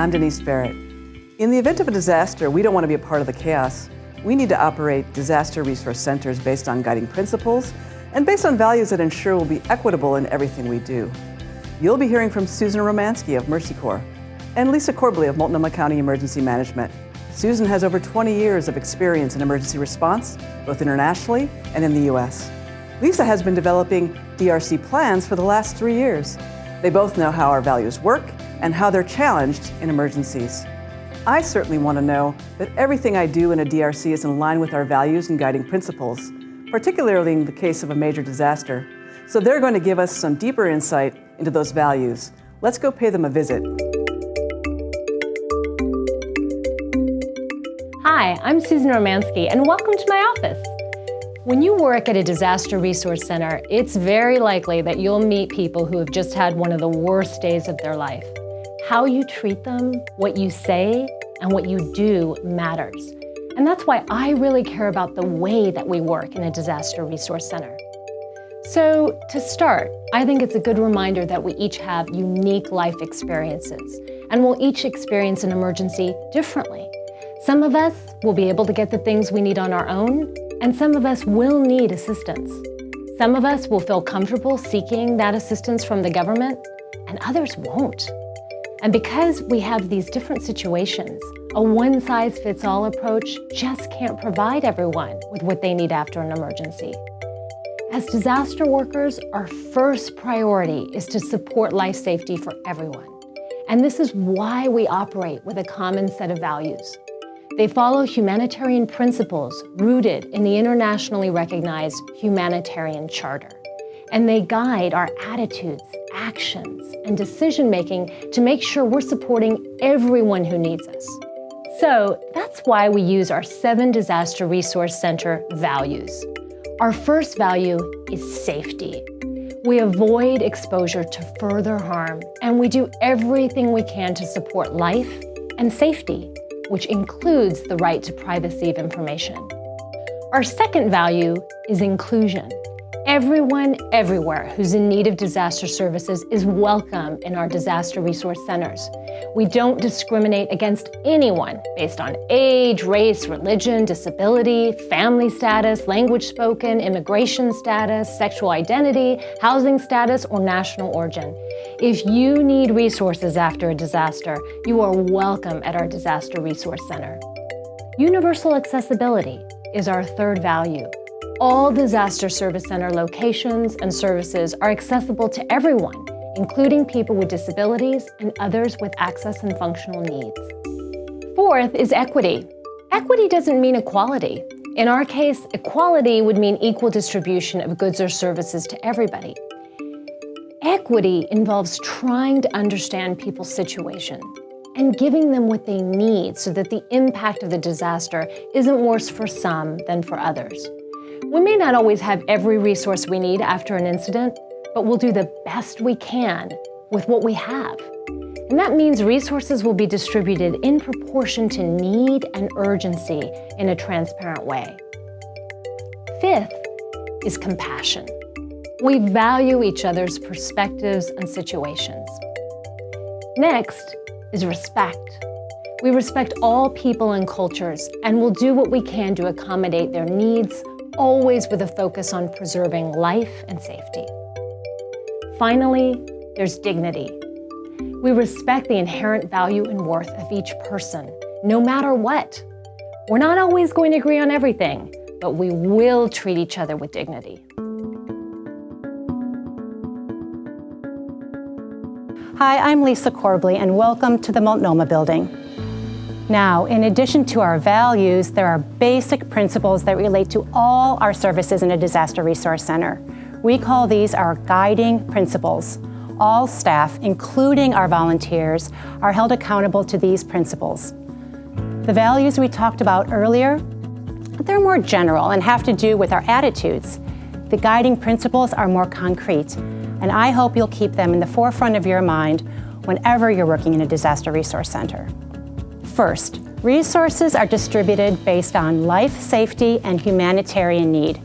I'm Denise Barrett. In the event of a disaster, we don't want to be a part of the chaos. We need to operate disaster resource centers based on guiding principles and based on values that ensure we'll be equitable in everything we do. You'll be hearing from Susan Romansky of Mercy Corps and Lisa Corbley of Multnomah County Emergency Management. Susan has over 20 years of experience in emergency response, both internationally and in the U.S. Lisa has been developing DRC plans for the last 3 years. They both know how our values work and how they're challenged in emergencies. I certainly want to know that everything I do in a DRC is in line with our values and guiding principles, particularly in the case of a major disaster. So they're going to give us some deeper insight into those values. Let's go pay them a visit. Hi, I'm Susan Romansky, and welcome to my office. When you work at a disaster resource center, it's very likely that you'll meet people who have just had one of the worst days of their life. How you treat them, what you say, and what you do matters. And that's why I really care about the way that we work in a disaster resource center. So to start, I think it's a good reminder that we each have unique life experiences, and we'll each experience an emergency differently. Some of us will be able to get the things we need on our own, and some of us will need assistance. Some of us will feel comfortable seeking that assistance from the government, and others won't. And because we have these different situations, a one-size-fits-all approach just can't provide everyone with what they need after an emergency. As disaster workers, our first priority is to support life safety for everyone. And this is why we operate with a common set of values. They follow humanitarian principles rooted in the internationally recognized Humanitarian Charter. And they guide our attitudes, actions, and decision-making to make sure we're supporting everyone who needs us. So that's why we use our 7 Disaster Resource Center values. Our first value is safety. We avoid exposure to further harm, and we do everything we can to support life and safety, which includes the right to privacy of information. Our second value is inclusion. Everyone, everywhere who's in need of disaster services is welcome in our disaster resource centers. We don't discriminate against anyone based on age, race, religion, disability, family status, language spoken, immigration status, sexual identity, housing status, or national origin. If you need resources after a disaster, you are welcome at our Disaster Resource Center. Universal accessibility is our third value. All disaster service center locations and services are accessible to everyone, including people with disabilities and others with access and functional needs. Fourth is equity. Equity doesn't mean equality. In our case, equality would mean equal distribution of goods or services to everybody. Equity involves trying to understand people's situation and giving them what they need so that the impact of the disaster isn't worse for some than for others. We may not always have every resource we need after an incident, but we'll do the best we can with what we have. And that means resources will be distributed in proportion to need and urgency in a transparent way. Fifth is compassion. We value each other's perspectives and situations. Next is respect. We respect all people and cultures, and will do what we can to accommodate their needs, always with a focus on preserving life and safety. Finally, there's dignity. We respect the inherent value and worth of each person, no matter what. We're not always going to agree on everything, but we will treat each other with dignity. Hi, I'm Lisa Corbley, and welcome to the Multnomah Building. Now, in addition to our values, there are basic principles that relate to all our services in a disaster resource center. We call these our guiding principles. All staff, including our volunteers, are held accountable to these principles. The values we talked about earlier, they're more general and have to do with our attitudes. The guiding principles are more concrete, and I hope you'll keep them in the forefront of your mind whenever you're working in a disaster resource center. First, resources are distributed based on life safety and humanitarian need.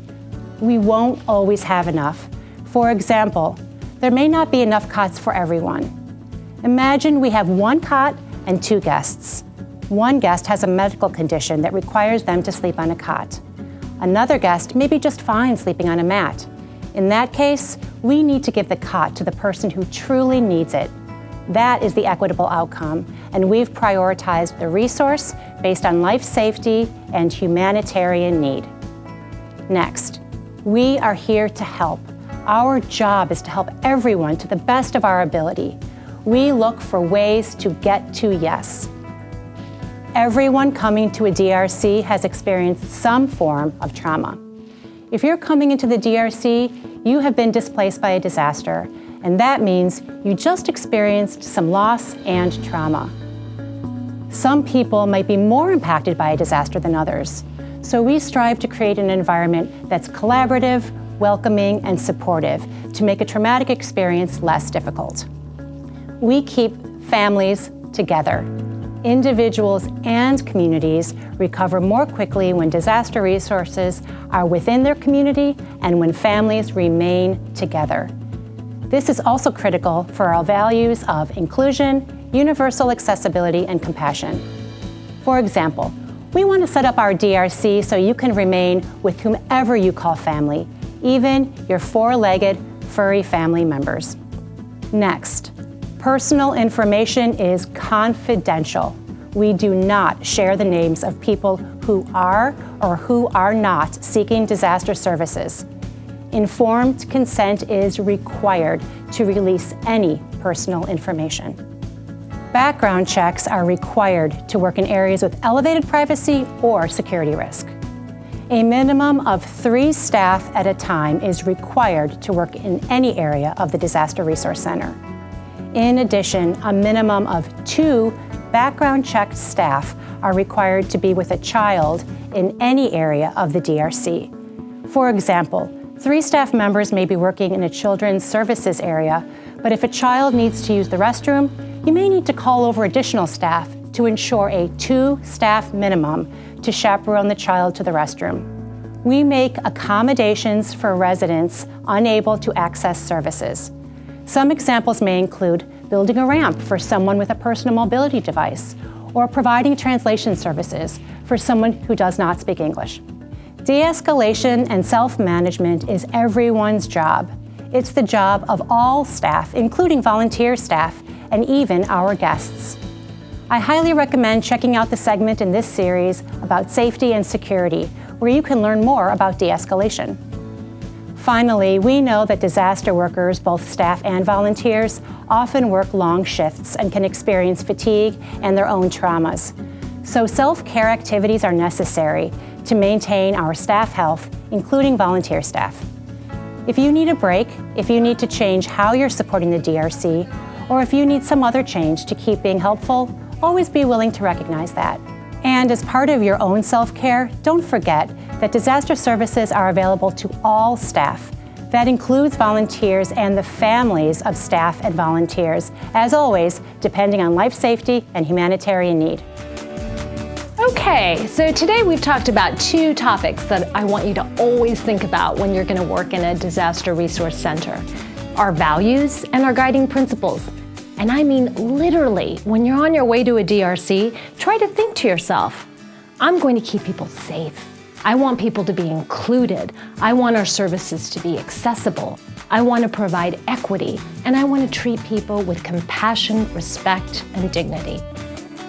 We won't always have enough. For example, there may not be enough cots for everyone. Imagine we have one cot and 2 guests. One guest has a medical condition that requires them to sleep on a cot. Another guest may be just fine sleeping on a mat. In that case, we need to give the cot to the person who truly needs it. That is the equitable outcome, and we've prioritized the resource based on life safety and humanitarian need. Next, we are here to help. Our job is to help everyone to the best of our ability. We look for ways to get to yes. Everyone coming to a DRC has experienced some form of trauma. If you're coming into the DRC, you have been displaced by a disaster, and that means you just experienced some loss and trauma. Some people might be more impacted by a disaster than others, so we strive to create an environment that's collaborative, welcoming, and supportive to make a traumatic experience less difficult. We keep families together. Individuals and communities recover more quickly when disaster resources are within their community and when families remain together. This is also critical for our values of inclusion, universal accessibility, and compassion. For example, we want to set up our DRC so you can remain with whomever you call family, even your 4-legged, furry family members. Next, personal information is confidential. We do not share the names of people who are or who are not seeking disaster services. Informed consent is required to release any personal information. Background checks are required to work in areas with elevated privacy or security risk. A minimum of 3 staff at a time is required to work in any area of the Disaster Resource Center. In addition, a minimum of 2 background-checked staff are required to be with a child in any area of the DRC. For example, 3 staff members may be working in a children's services area, but if a child needs to use the restroom, you may need to call over additional staff to ensure a 2 staff minimum to chaperone the child to the restroom. We make accommodations for residents unable to access services. Some examples may include building a ramp for someone with a personal mobility device, or providing translation services for someone who does not speak English. De-escalation and self-management is everyone's job. It's the job of all staff, including volunteer staff, and even our guests. I highly recommend checking out the segment in this series about safety and security, where you can learn more about de-escalation. Finally, we know that disaster workers, both staff and volunteers, often work long shifts and can experience fatigue and their own traumas. So self-care activities are necessary to maintain our staff health, including volunteer staff. If you need a break, if you need to change how you're supporting the DRC, or if you need some other change to keep being helpful, always be willing to recognize that. And as part of your own self-care, don't forget that disaster services are available to all staff. That includes volunteers and the families of staff and volunteers, as always, depending on life safety and humanitarian need. Okay, so today we've talked about 2 topics that I want you to always think about when you're going to work in a disaster resource center: our values and our guiding principles. And I mean literally, when you're on your way to a DRC, try to think to yourself, I'm going to keep people safe. I want people to be included. I want our services to be accessible. I want to provide equity, and I want to treat people with compassion, respect, and dignity.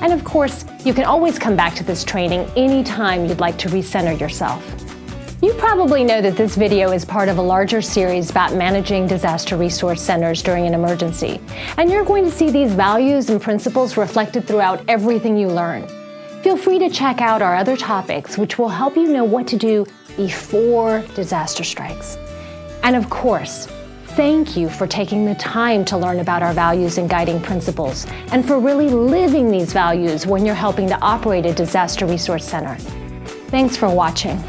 And of course, you can always come back to this training anytime you'd like to recenter yourself. You probably know that this video is part of a larger series about managing disaster resource centers during an emergency. And you're going to see these values and principles reflected throughout everything you learn. Feel free to check out our other topics, which will help you know what to do before disaster strikes. And of course, thank you for taking the time to learn about our values and guiding principles, and for really living these values when you're helping to operate a disaster resource center. Thanks for watching.